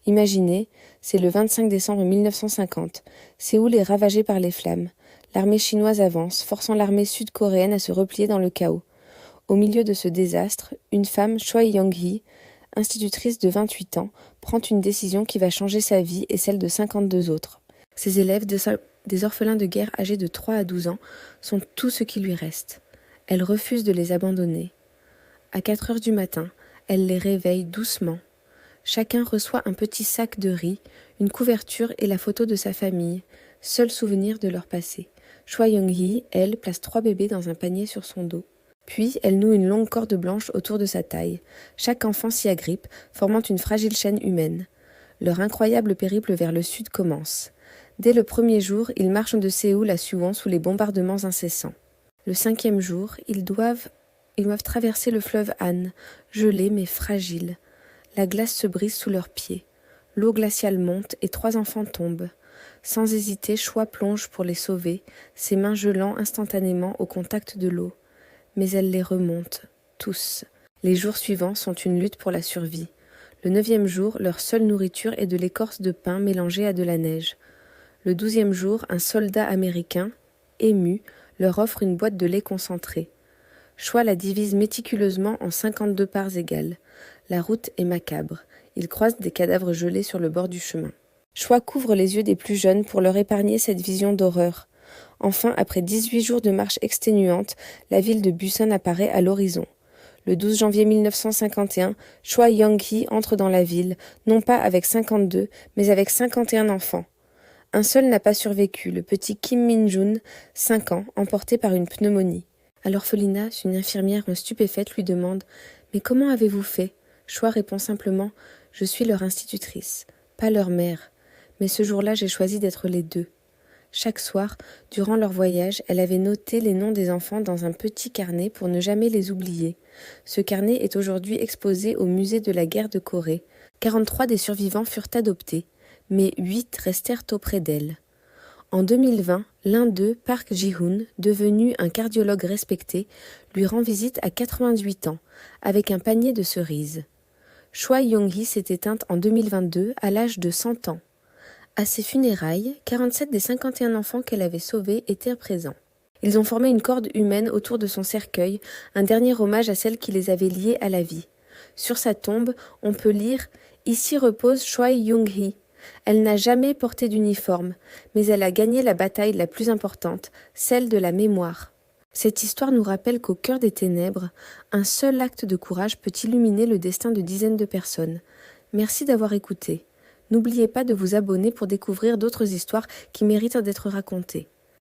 Imaginez, c'est le 25 décembre 1950. Séoul est ravagée par les flammes. L'armée chinoise avance, forçant l'armée sud-coréenne à se replier dans le chaos. Au milieu de ce désastre, une femme, Choi Young-hee, institutrice de 28 ans, prend une décision qui va changer sa vie et celle de 52 autres. Ses élèves, des orphelins de guerre âgés de 3 à 12 ans, sont tout ce qui lui reste. Elle refuse de les abandonner. À 4 heures du matin, elle les réveille doucement. Chacun reçoit un petit sac de riz, une couverture et la photo de sa famille, seul souvenir de leur passé. Choi Young-hee, elle, place 3 bébés dans un panier sur son dos. Puis, elle noue une longue corde blanche autour de sa taille. Chaque enfant s'y agrippe, formant une fragile chaîne humaine. Leur incroyable périple vers le sud commence. Dès le premier jour, ils marchent de Séoul à Suwon sous les bombardements incessants. Le 5e jour, ils doivent traverser le fleuve Han, gelé mais fragile. La glace se brise sous leurs pieds. L'eau glaciale monte et 3 enfants tombent. Sans hésiter, Choi plonge pour les sauver, ses mains gelant instantanément au contact de l'eau. Mais elle les remonte, tous. Les jours suivants sont une lutte pour la survie. Le 9e jour, leur seule nourriture est de l'écorce de pin mélangée à de la neige. Le 12e jour, un soldat américain, ému, leur offre une boîte de lait concentré. Choi la divise méticuleusement en 52 parts égales. La route est macabre. Ils croisent des cadavres gelés sur le bord du chemin. Choi couvre les yeux des plus jeunes pour leur épargner cette vision d'horreur. Enfin, après 18 jours de marche exténuante, la ville de Busan apparaît à l'horizon. Le 12 janvier 1951, Choi Young-hee entre dans la ville, non pas avec 52, mais avec 51 enfants. Un seul n'a pas survécu, le petit Kim Min-jun, 5 ans, emporté par une pneumonie. À l'orphelinat, une infirmière stupéfaite lui demande « Mais comment avez-vous fait ?» Choi répond simplement « Je suis leur institutrice, pas leur mère. Mais ce jour-là, j'ai choisi d'être les deux. » Chaque soir, durant leur voyage, elle avait noté les noms des enfants dans un petit carnet pour ne jamais les oublier. Ce carnet est aujourd'hui exposé au musée de la guerre de Corée. 43 des survivants furent adoptés, mais 8 restèrent auprès d'elle. En 2020, l'un d'eux, Park Ji-hoon, devenu un cardiologue respecté, lui rend visite à 88 ans, avec un panier de cerises. Choi Young-hee s'est éteinte en 2022 à l'âge de 100 ans. À ses funérailles, 47 des 51 enfants qu'elle avait sauvés étaient présents. Ils ont formé une corde humaine autour de son cercueil, un dernier hommage à celle qui les avait liés à la vie. Sur sa tombe, on peut lire « Ici repose Choi Young-hee ». Elle n'a jamais porté d'uniforme, mais elle a gagné la bataille la plus importante, celle de la mémoire. Cette histoire nous rappelle qu'au cœur des ténèbres, un seul acte de courage peut illuminer le destin de dizaines de personnes. Merci d'avoir écouté. N'oubliez pas de vous abonner pour découvrir d'autres histoires qui méritent d'être racontées.